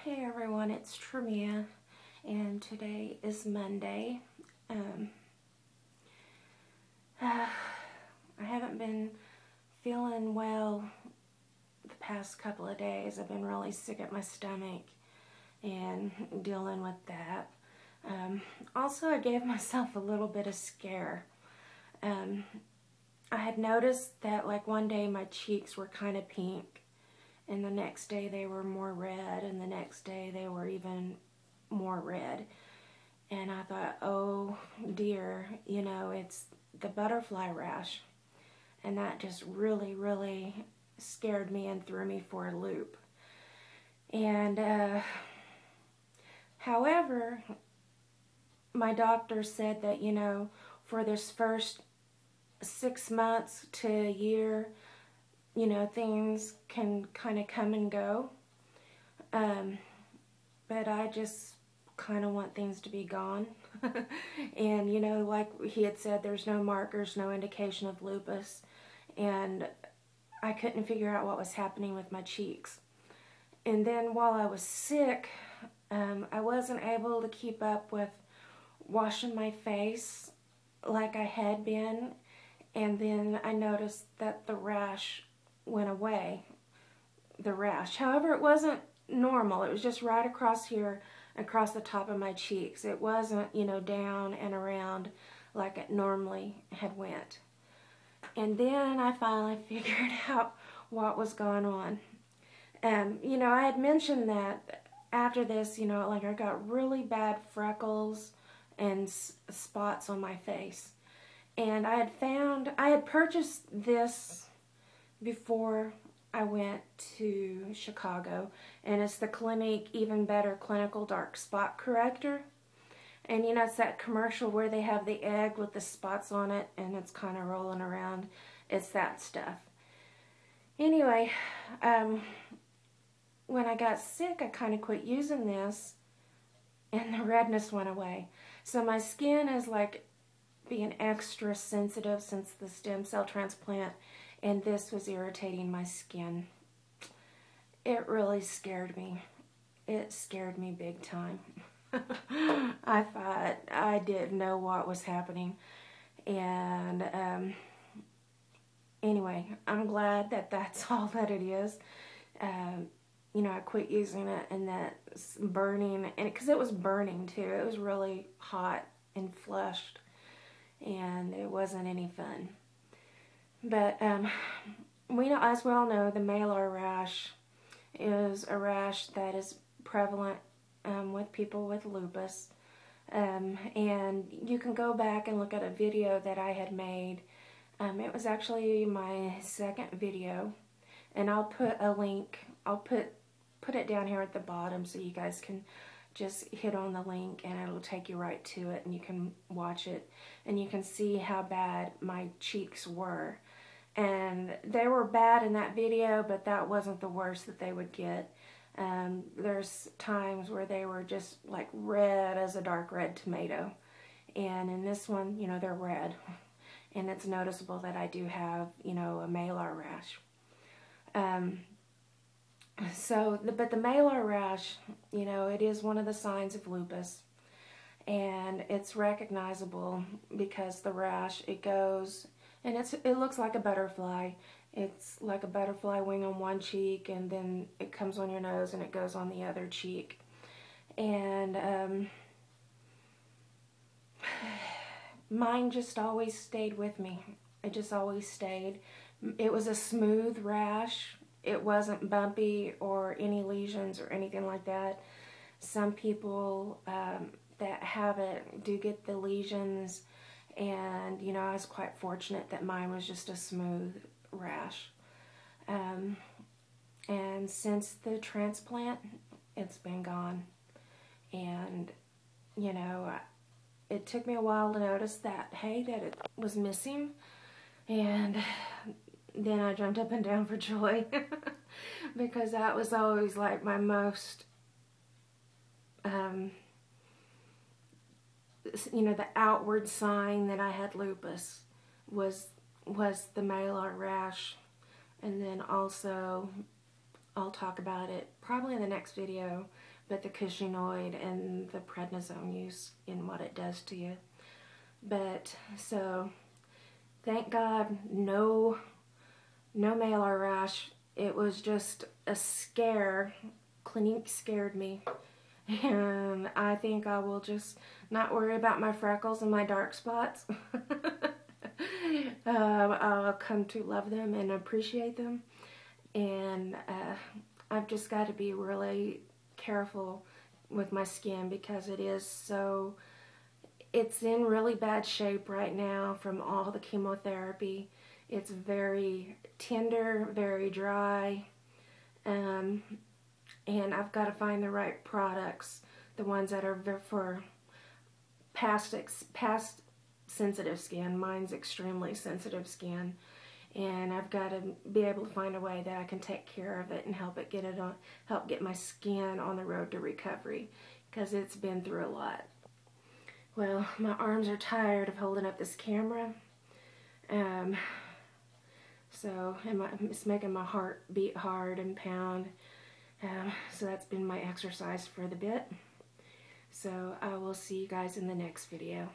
Hey everyone, it's Tremia, and today is Monday. I haven't been feeling well the past couple of days. I've been really sick at my stomach and dealing with that. Also, I gave myself a little bit of scare. I had noticed that like one day my cheeks were kind of pink, and the next day they were more red, and the next day they were even more red. And I thought, oh dear, you know, it's the butterfly rash. And that just really, really scared me and threw me for a loop. And however, my doctor said that, you know, for this first 6 months to a year, you know, things can kind of come and go. But I just kind of want things to be gone. And, you know, like he had said, there's no markers, no indication of lupus. And I couldn't figure out what was happening with my cheeks. And then while I was sick, I wasn't able to keep up with washing my face like I had been. And then I noticed that the rash went away, the rash. However, it wasn't normal. It was just right across here, across the top of my cheeks. It wasn't, you know, down and around like it normally had went. And then I finally figured out what was going on. You know, I had mentioned that after this, you know, like I got really bad freckles and spots on my face. And I had purchased this before I went to Chicago, and it's the Clinique Even Better Clinical Dark Spot Corrector. And you know, it's that commercial where they have the egg with the spots on it and it's kind of rolling around. It's that stuff. Anyway, when I got sick, I kind of quit using this and the redness went away. So my skin is like being extra sensitive since the stem cell transplant, and this was irritating my skin. It really scared me. It scared me big time. I thought I didn't know what was happening. And anyway, I'm glad that that's all that it is. You know, I quit using it, and that burning, and because it was burning too. It was really hot and flushed, and it wasn't any fun. But we know, as we all know, the Malar Rash is a rash that is prevalent with people with lupus. And you can go back and look at a video that I had made. It was actually my second video, and I'll put a link. I'll put it down here at the bottom so you guys can just hit on the link and it'll take you right to it, and you can watch it and you can see how bad my cheeks were. And they were bad in that video, but that wasn't the worst that they would get. There's times where they were just like red as a dark red tomato. And in this one, you know, they're red. And it's noticeable that I do have, you know, a malar rash. But the malar rash, you know, it is one of the signs of lupus. And it's recognizable because the rash, it goes, and it looks like a butterfly. It's like a butterfly wing on one cheek, and then it comes on your nose and it goes on the other cheek. And mine just always stayed with me. It just always stayed. It was a smooth rash. It wasn't bumpy or any lesions or anything like that. Some people that have it do get the lesions, and you know, I was quite fortunate that mine was just a smooth rash. And since the transplant, it's been gone. And you know, it took me a while to notice that, hey, that it was missing, and then I jumped up and down for joy because that was always like my most, you know, the outward sign that I had lupus was the malar rash. And then also, I'll talk about it probably in the next video, but the cushingoid and the prednisone use and what it does to you. But so thank God, no malar rash. It was just a scare. Clinique scared me. And I think I will just not worry about my freckles and my dark spots. I'll come to love them and appreciate them. And I've just got to be really careful with my skin because it's in really bad shape right now from all the chemotherapy. It's very tender, very dry, and I've got to find the right products, the ones that are for past sensitive skin. Mine's extremely sensitive skin, and I've got to be able to find a way that I can take care of it and help get my skin on the road to recovery, because it's been through a lot. Well, my arms are tired of holding up this camera. So it's making my heart beat hard and pound. So that's been my exercise for the bit. So I will see you guys in the next video.